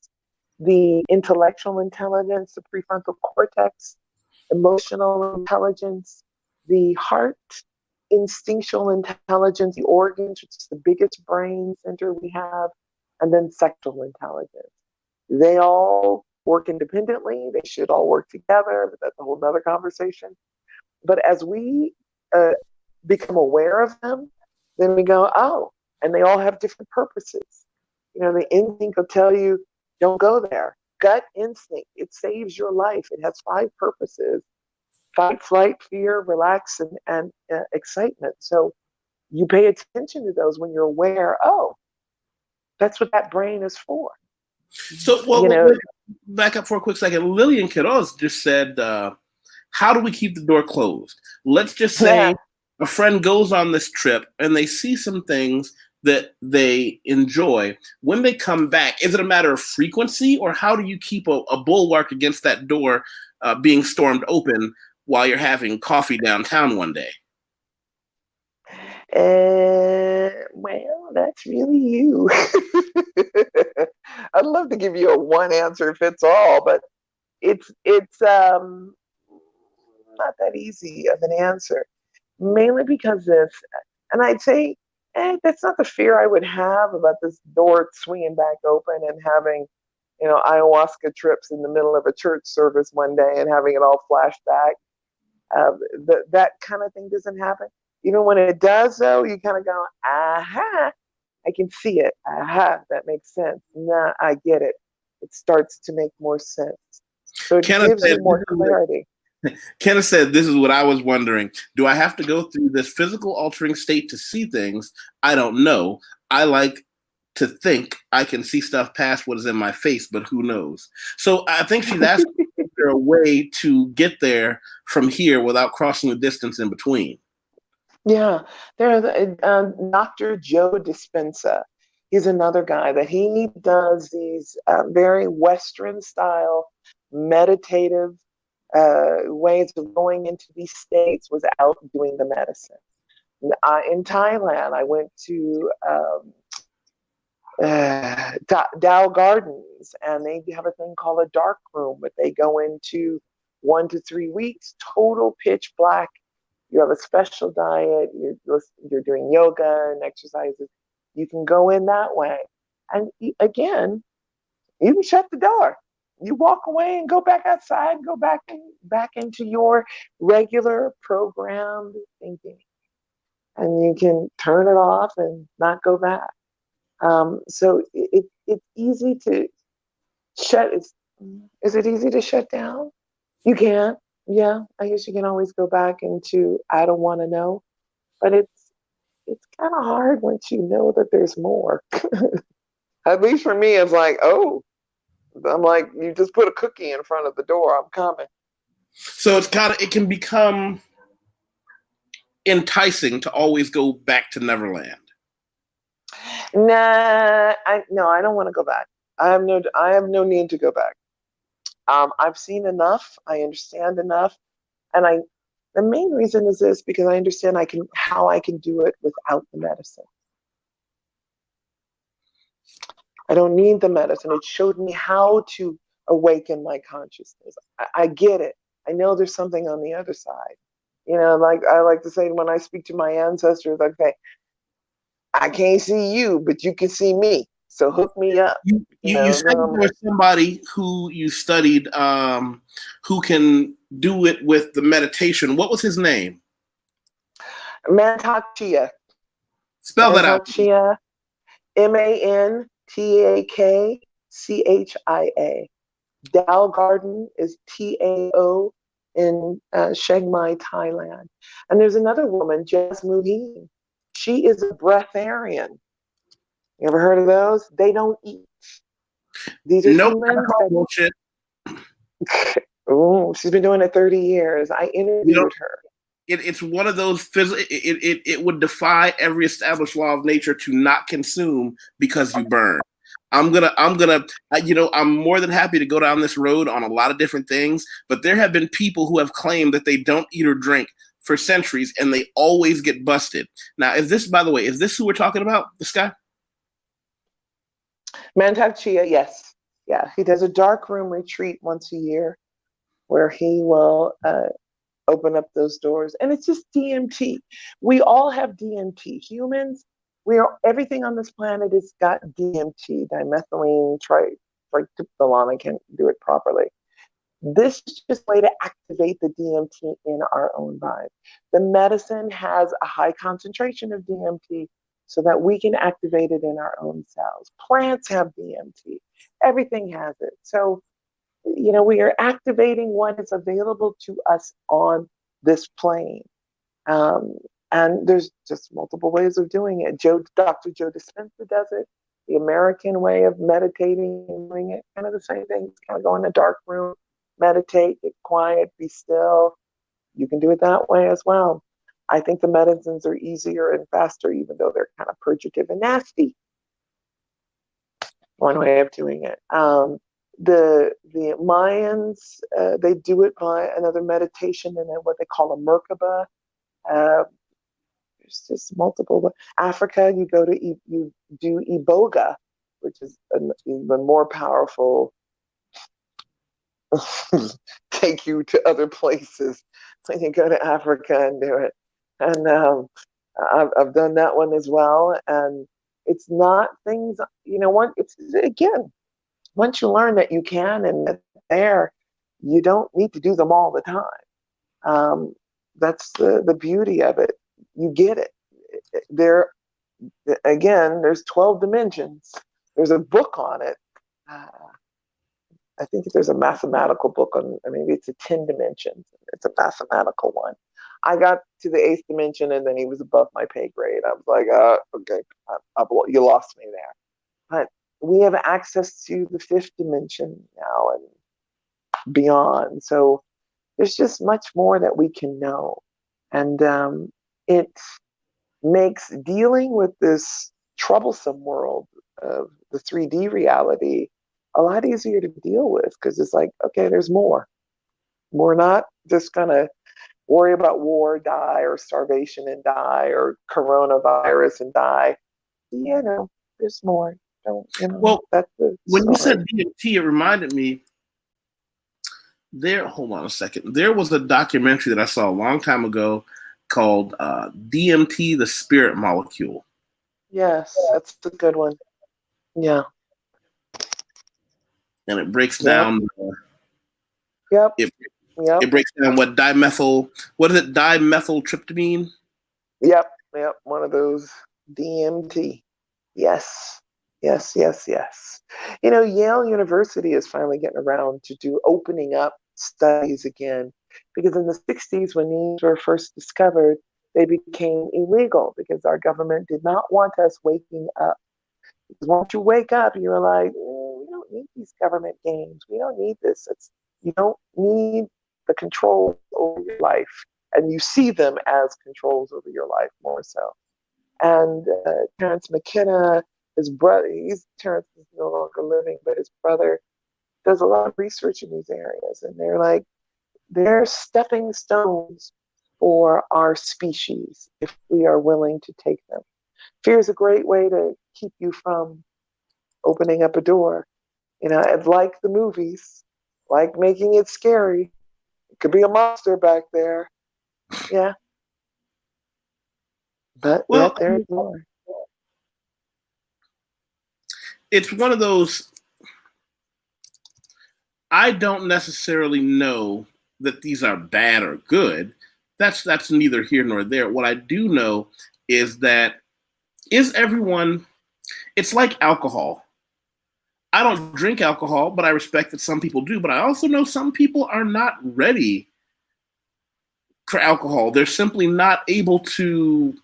the intellectual intelligence, the prefrontal cortex, emotional intelligence, the heart, instinctual intelligence, the organs, which is the biggest brain center we have, and then sexual intelligence. They all work independently. They should all work together, but that's a whole nother conversation. But as we become aware of them, then we go, oh, and they all have different purposes. The instinct will tell you, don't go there. Gut instinct, it saves your life. It has 5 purposes: fight, flight, fear, relax, and excitement. So you pay attention to those when you're aware, oh, that's what that brain is for. So, back up for a quick second. Lillian Quiroz just said, how do we keep the door closed? Let's just say a friend goes on this trip and they see some things that they enjoy. When they come back, is it a matter of frequency, or how do you keep a bulwark against that door being stormed open while you're having coffee downtown one day? Well, that's really you. I'd love to give you a one answer fits all, but it's not that easy of an answer. Mainly because and I'd say, that's not the fear I would have about this door swinging back open and having, ayahuasca trips in the middle of a church service one day and having it all flash back. That kind of thing doesn't happen. Even when it does, though, you kind of go, aha, I can see it. Aha, that makes sense. Nah, I get it. It starts to make more sense. So it gives you more clarity. Kenneth said, this is what I was wondering. Do I have to go through this physical altering state to see things? I don't know. I like to think I can see stuff past what is in my face, but who knows? So I think she's asking, is there a way to get there from here without crossing the distance in between? Yeah, there's Dr. Joe Dispenza. He's another guy that he does these very Western style meditative ways of going into these states without doing the medicine. In Thailand, I went to Dow Gardens, and they have a thing called a dark room, but they go into 1 to 3 weeks, total pitch black. You have a special diet. You're doing yoga and exercises. You can go in that way, and again, you can shut the door. You walk away and go back outside, go back into your regular programmed thinking, and you can turn it off and not go back. So it's easy to shut. Is it easy to shut down? You can. Yeah, I guess you can always go back into I don't want to know, but it's kind of hard once you know that there's more. At least for me, it's like, oh, I'm like, you just put a cookie in front of the door. I'm coming. So it can become enticing to always go back to Neverland? Nah, I don't want to go back. I have no need to go back. I've seen enough. I understand enough, and the main reason is this, because I understand how I can do it without the medicine. I don't need the medicine. It showed me how to awaken my consciousness. I get it. I know there's something on the other side. Like I like to say when I speak to my ancestors, okay, I can't see you, but you can see me. So hook me up. You said there was somebody who you studied who can do it with the meditation. What was his name? Mantak Chia. Spell that out. Chia. Mantakchia. Tao Garden is Tao in Chiang Mai, Thailand. And there's another woman, Jasmine. She is a breatharian. You ever heard of those? They don't eat. These are humans. Bullshit. Oh, she's been doing it 30 years. I interviewed her. It's one of those it would defy every established law of nature to not consume because you burn. I'm more than happy to go down this road on a lot of different things, but there have been people who have claimed that they don't eat or drink for centuries and they always get busted. Now, is this who we're talking about? This guy? Mantak Chia, yes. Yeah, he does a dark room retreat once a year where he will open up those doors. And it's just DMT. We all have DMT. Humans, everything on this planet has got DMT, dimethyltryptamine. I can't do it properly. This is just a way to activate the DMT in our own body. The medicine has a high concentration of DMT so that we can activate it in our own cells. Plants have DMT. Everything has it. So, we are activating what is available to us on this plane. And there's just multiple ways of doing it. Dr. Joe Dispenza does it. The American way of meditating and doing it, kind of the same thing. It's kind of go in a dark room, meditate, get quiet, be still. You can do it that way as well. I think the medicines are easier and faster, even though they're kind of purgative and nasty. One way of doing it. The Mayans, they do it by another meditation and then what they call a Merkaba. There's just multiple. Africa, you do Iboga, which is an even more powerful. Take you to other places when you go to Africa and do it. And I've done that one as well. And it's not things, once you learn that you can and that there, you don't need to do them all the time. That's the beauty of it. You get it. There's 12 dimensions. There's a book on it. I think there's a mathematical book on, maybe it's a 10 dimensions. It's a mathematical one. I got to the 8th dimension and then he was above my pay grade. I was like, okay, you lost me there. But we have access to the 5th dimension now and beyond. So there's just much more that we can know. And it makes dealing with this troublesome world of the 3D reality a lot easier to deal with, because it's like, okay, there's more. We're not just gonna worry about war, die, or starvation and die, or coronavirus and die. There's more. Well, that's the when story. you said DMT, it reminded me. Hold on a second. There was a documentary that I saw a long time ago called DMT, the Spirit Molecule. Yes, that's a good one. Yeah. And it breaks down. Yep. It breaks down what is it? Dimethyltryptamine? Yep. One of those DMT. Yes. Yale University is finally getting around to opening up studies again, because in the 60s, when these were first discovered, they became illegal because our government did not want us waking up. Because once you wake up, you're like, we don't need these government games. We don't need this. You don't need the control over your life. and you see them as controls over your life more so. And Terence McKenna, his brother, Terence is no longer living, but his brother does a lot of research in these areas, and they're stepping stones for our species if we are willing to take them. Fear is a great way to keep you from opening up a door. It's like the movies, like making it scary. It could be a monster back there. Yeah. But Well, yet there's more. it's one of those, I don't necessarily know that these are bad or good. That's neither here nor there. What I do know is that is everyone, it's like alcohol. I don't drink alcohol, but I respect that some people do. But I also know some people are not ready for alcohol. They're simply not able to.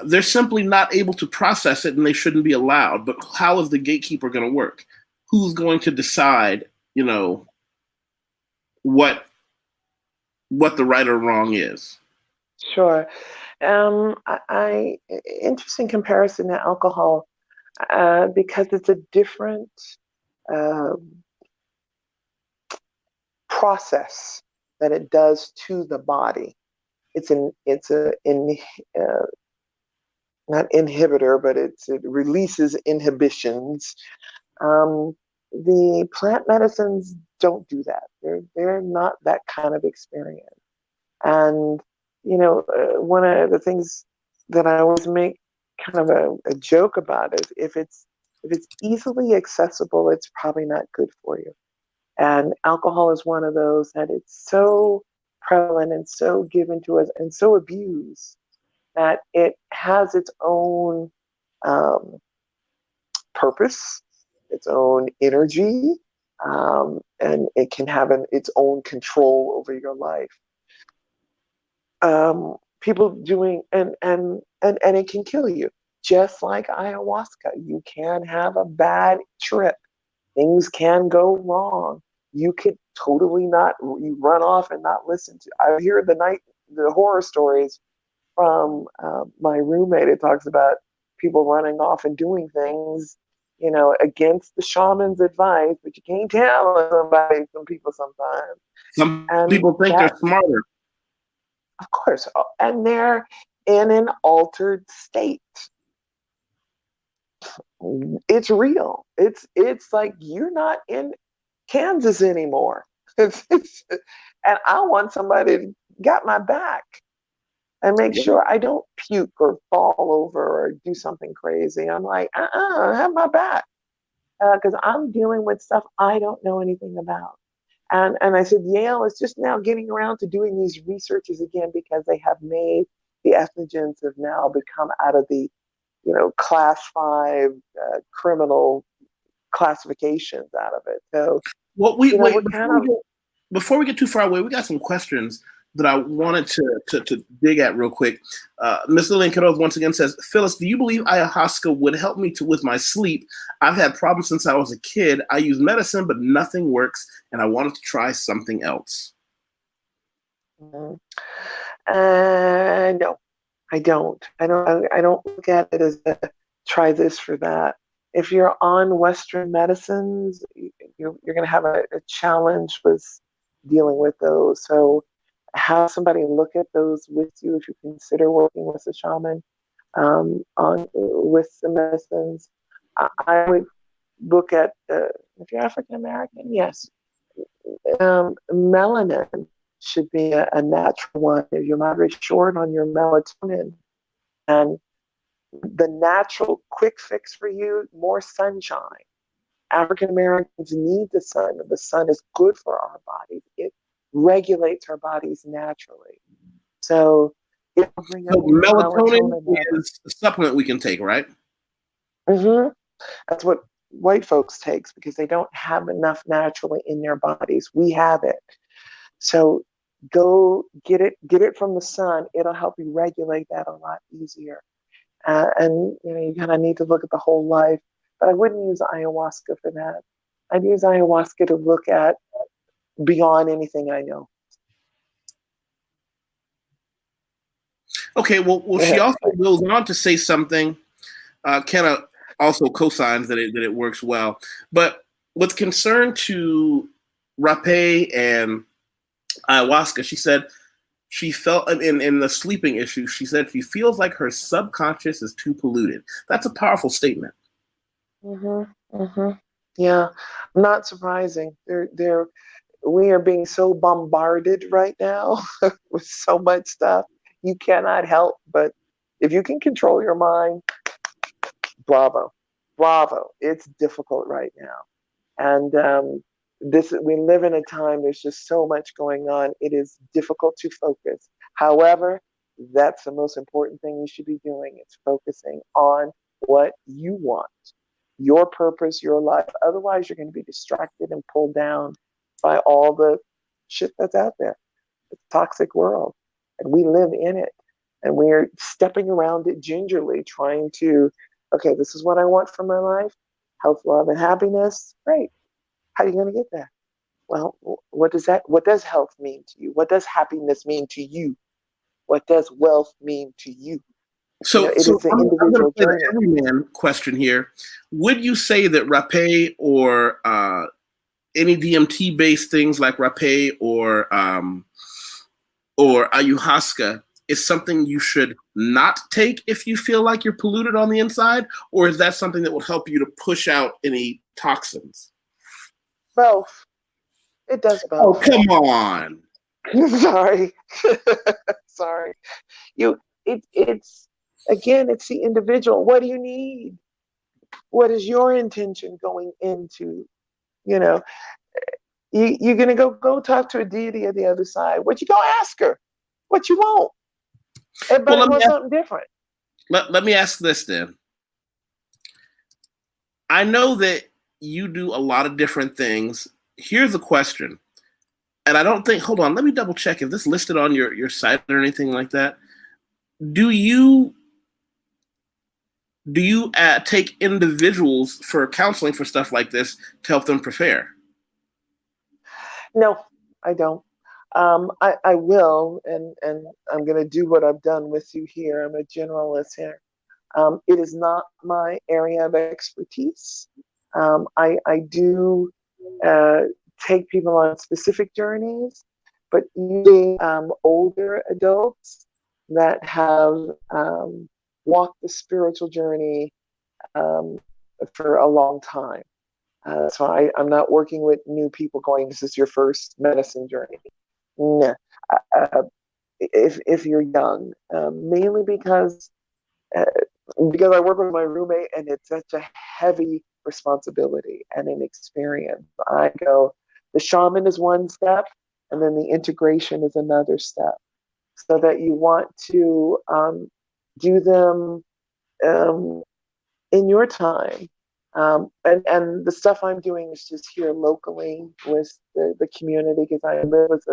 They're simply not able to process it, and they shouldn't be allowed. But how is the gatekeeper going to work? Who's going to decide, what the right or wrong is? Sure. Interesting comparison to alcohol because it's a different process that it does to the body. It's not inhibitor, but it releases inhibitions. The plant medicines don't do that. They're not that kind of experience. And one of the things that I always make kind of a joke about is if it's easily accessible, it's probably not good for you. And alcohol is one of those that it's so prevalent and so given to us and so abused that it has its own purpose, its own energy, and it can have its own control over your life. People doing and it can kill you, just like ayahuasca. You can have a bad trip. Things can go wrong. You could totally you run off and not listen to. I hear the horror stories from my roommate. It talks about people running off and doing things, against the shaman's advice, but you can't tell some people sometimes. Some and people think they're smarter. Of course, and they're in an altered state. It's real. It's like you're not in Kansas anymore. And I want somebody to got my back and make sure I don't puke or fall over or do something crazy. I'm like, have my back. Because I'm dealing with stuff I don't know anything about. And I said, Yale is just now getting around to doing these researches again because they have made the ethnogens have now become out of the, class 5 criminal classifications out of it. So, before we get too far away, we got some questions that I wanted to dig at real quick. Ms. Lillian Caroz once again says, Phyllis, do you believe ayahuasca would help me with my sleep? I've had problems since I was a kid. I use medicine, but nothing works, and I wanted to try something else. No, I don't. I don't look at it as a try this for that. If you're on Western medicines, you're going to have a challenge with dealing with those. So have somebody look at those with you if you consider working with a shaman with the medicines. I would look at, if you're African American, yes, melanin should be a natural one. If you're very short on your melatonin, and the natural quick fix for you, more sunshine. African Americans need the sun. The sun is good for our bodies. It regulates our bodies naturally. So melatonin is a supplement we can take, right? Mm-hmm. That's what white folks takes because they don't have enough naturally in their bodies. We have it. So go get it from the sun. It'll help you regulate that a lot easier. And you kind of need to look at the whole life. But I wouldn't use ayahuasca for that. I'd use ayahuasca to look at beyond anything I know. Okay, well, she also goes on to say something. Kenna also co-signs that it works well, but with concern to Rapé and ayahuasca, she said she felt in the sleeping issue. She said she feels like her subconscious is too polluted. That's a powerful statement. Yeah, not surprising. We are being so bombarded right now with so much stuff. You cannot help but, if you can control your mind, bravo, bravo. It's difficult right now, and we live in a time. There's just so much going on. It is difficult to focus. However, that's the most important thing you should be doing. It's focusing on what you want, your purpose, your life. Otherwise, you're going to be distracted and pulled down by all the shit that's out there. It's a toxic world, and we live in it. And we're stepping around it gingerly, trying to, okay, this is what I want for my life: health, love, and happiness. Great. How are you going to get there? Well, what does health mean to you? What does happiness mean to you? What does wealth mean to you? So, It is the I'm going to individual play the journey. everyman question here. Would you say that Rapé or any DMT based things like Rapé or ayahuasca is something you should not take if you feel like you're polluted on the inside, or is that something that will help you to push out any toxins? Both. It does Oh, both. come on. Sorry. Sorry. It's again, it's the individual. What do you need? What is your intention going into? You know, you're gonna go talk to a deity of the other side. What you go ask her? What you want? Well, Everybody wants something different. let me ask this then. I know that you do a lot of different things. Here's a question. And I don't think, hold on, let me double check if this is listed on your site or anything like that. Do you take individuals for counseling for stuff like this to help them prepare? No, I don't. I will, and I'm going to do what I've done with you here. I'm a generalist here. It is not my area of expertise. I do take people on specific journeys, but usually older adults that have walked the spiritual journey um, for a long time. So I'm not working with new people going, this is your first medicine journey. No. Uh, if you're young, mainly uh, because I work with my roommate and it's such a heavy responsibility and an experience. I go, the shaman is one step, and then the integration is another step. So that you want to do them um, in your time. And the stuff I'm doing is just here locally with the community, because I live with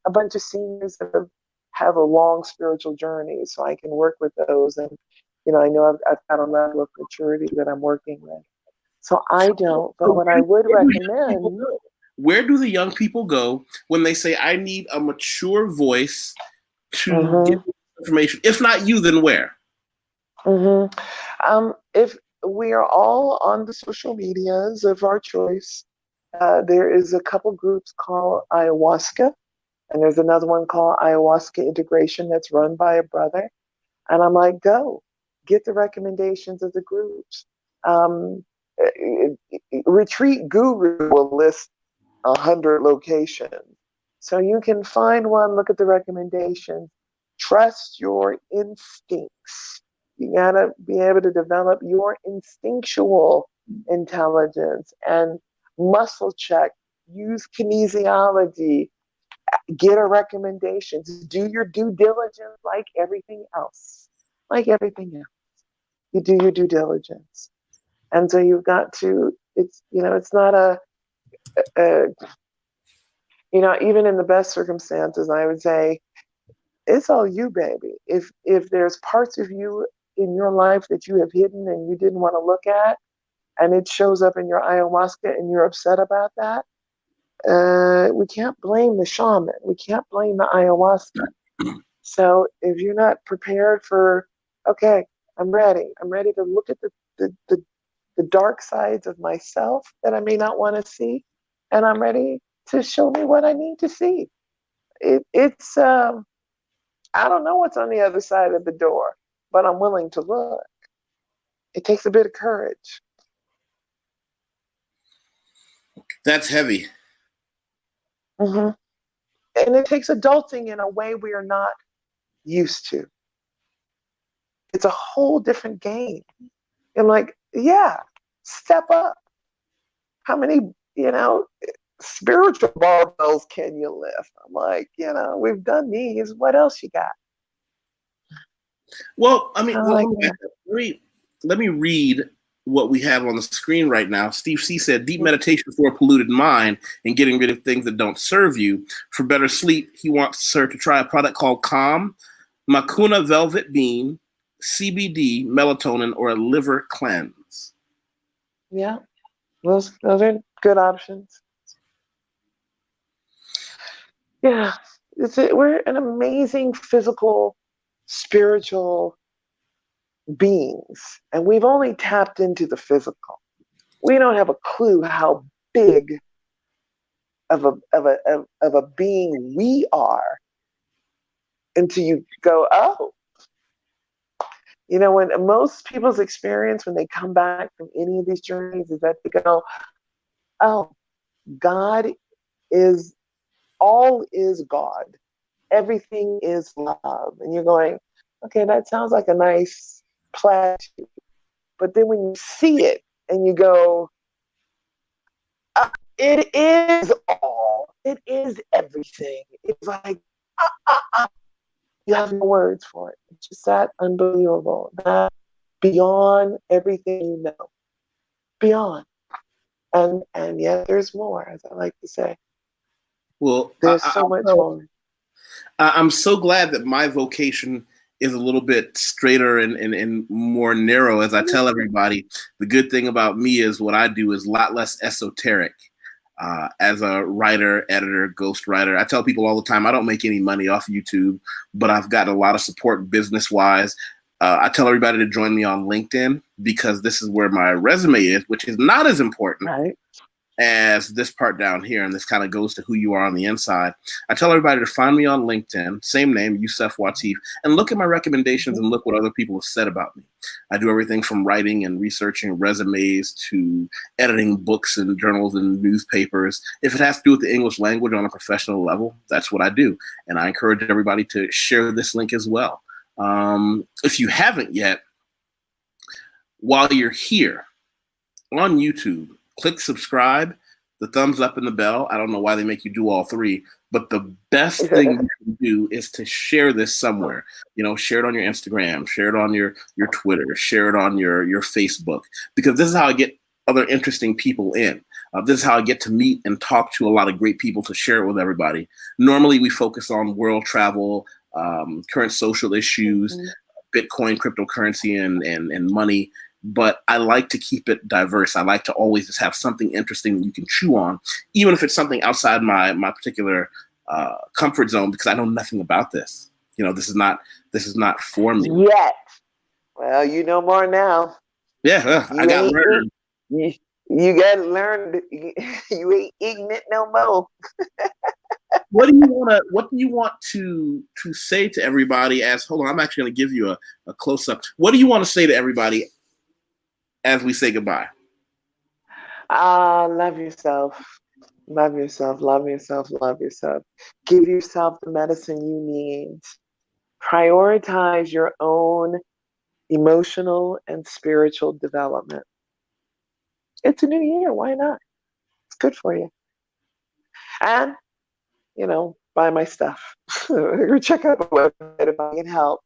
a bunch of seniors that have a long spiritual journey. So I can work with those. And, I know I've got a level of maturity that I'm working with. So I don't, but what I would recommend. Where do the young people go when they say, I need a mature voice to get information? If not you, then where? If we are all on the social medias of our choice, there is a couple groups called Ayahuasca, and there's another one called Ayahuasca Integration that's run by a brother. And I'm like, go get the recommendations of the groups. Retreat Guru will list 100 locations. So you can find one, look at the recommendations, trust your instincts. You gotta be able to develop your instinctual intelligence and muscle check, use kinesiology, get a recommendations, do your due diligence like everything else. Like everything else. You do your due diligence. And so you've got to, it's not even in the best circumstances, I would say, it's all you, baby. If there's parts of you in your life that you have hidden and you didn't want to look at, and it shows up in your ayahuasca and you're upset about that, we can't blame the shaman. We can't blame the ayahuasca. So if you're not prepared for, okay, I'm ready. I'm ready to look at the dark sides of myself that I may not want to see, and I'm ready to show me what I need to see. It's I don't know what's on the other side of the door, but I'm willing to look. It takes a bit of courage. That's heavy. Mm-hmm. And it takes adulting in a way we are not used to. It's a whole different game. And like, yeah, step up. How many, spiritual barbells can you lift? I'm like, we've done these. What else you got? Well, I mean, Like let me read what we have on the screen right now. Steve C said, deep meditation for a polluted mind and getting rid of things that don't serve you. For better sleep, he wants her to try a product called Calm, Macuna Velvet Bean, CBD, melatonin, or a liver cleanse. Yeah, those are good options. Yeah, we're an amazing physical, spiritual beings, and we've only tapped into the physical. We don't have a clue how big of a being we are until you go, oh. When most people's experience when they come back from any of these journeys is that they go, oh, God is, all is God. Everything is love. And you're going, okay, that sounds like a nice platitude. But then when you see it and you go, it is all. It is everything. It's like, you have no words for it. It's just that unbelievable. That beyond everything you know. Beyond. And yet there's more, as I like to say. Well, There's so much more. I'm so glad that my vocation is a little bit straighter and more narrow. As I tell everybody, the good thing about me is what I do is a lot less esoteric. As a writer, editor, ghostwriter, I tell people all the time, I don't make any money off YouTube, but I've got a lot of support business-wise. I tell everybody to join me on LinkedIn because this is where my resume is, which is not as important as this part down here. And this kind of goes to who you are on the inside. I tell everybody to find me on LinkedIn, same name, YusefWateef, and look at my recommendations and look what other people have said about me. I do everything from writing and researching resumes to editing books and journals and newspapers. If it has to do with the English language on a professional level, that's what I do. And I encourage everybody to share this link as well. If you haven't yet, while you're here on YouTube, click subscribe, the thumbs up and the bell. I don't know why they make you do all three, but the best thing you can do is to share this somewhere. Share it on your Instagram, share it on your Twitter, share it on your Facebook, because this is how I get other interesting people in. This is how I get to meet and talk to a lot of great people to share it with everybody. Normally we focus on world travel, current social issues, Bitcoin, cryptocurrency, and money. But I like to keep it diverse. I like to always just have something interesting that you can chew on, even if it's something outside my particular comfort zone, because I know nothing about this. This is not for me yet. Well, you know more now. Yeah, I got learned. You got to learn. You ain't ignorant no more. What do you want to say to everybody? Hold on, I'm actually going to give you a close up. What do you want to say to everybody as we say goodbye? Love yourself. Love yourself. Love yourself. Love yourself. Give yourself the medicine you need. Prioritize your own emotional and spiritual development. It's a new year. Why not? It's good for you. And, buy my stuff. Or check out the website if I can help.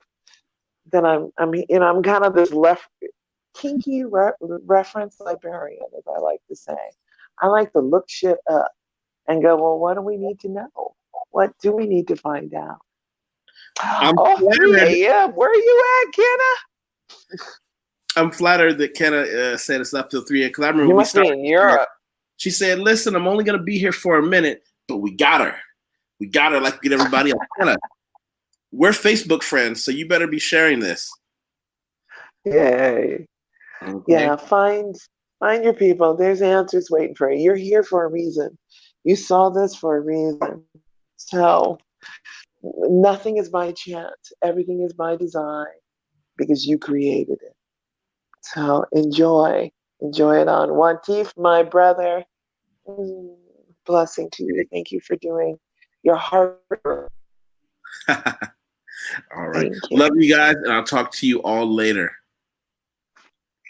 Then I'm kind of this kinky reference librarian, as I like to say. I like to look shit up and go, well, what do we need to know? What do we need to find out? 3 a.m. Where are you at, Kenna? I'm flattered that Kenna set us up till 3 a.m. because I remember you must be in Europe. She said, "Listen, I'm only going to be here for a minute, but we got her. We got her like we get everybody else." Kenna, we're Facebook friends, so you better be sharing this. Yay. Okay. Yeah, find your people. There's answers waiting for you. You're here for a reason. You saw this for a reason. So nothing is by chance. Everything is by design because you created it. So enjoy. Enjoy it on. YusefWateef, my brother. Blessing to you. Thank you for doing your hard work. All right. Thank you. Love you guys, and I'll talk to you all later.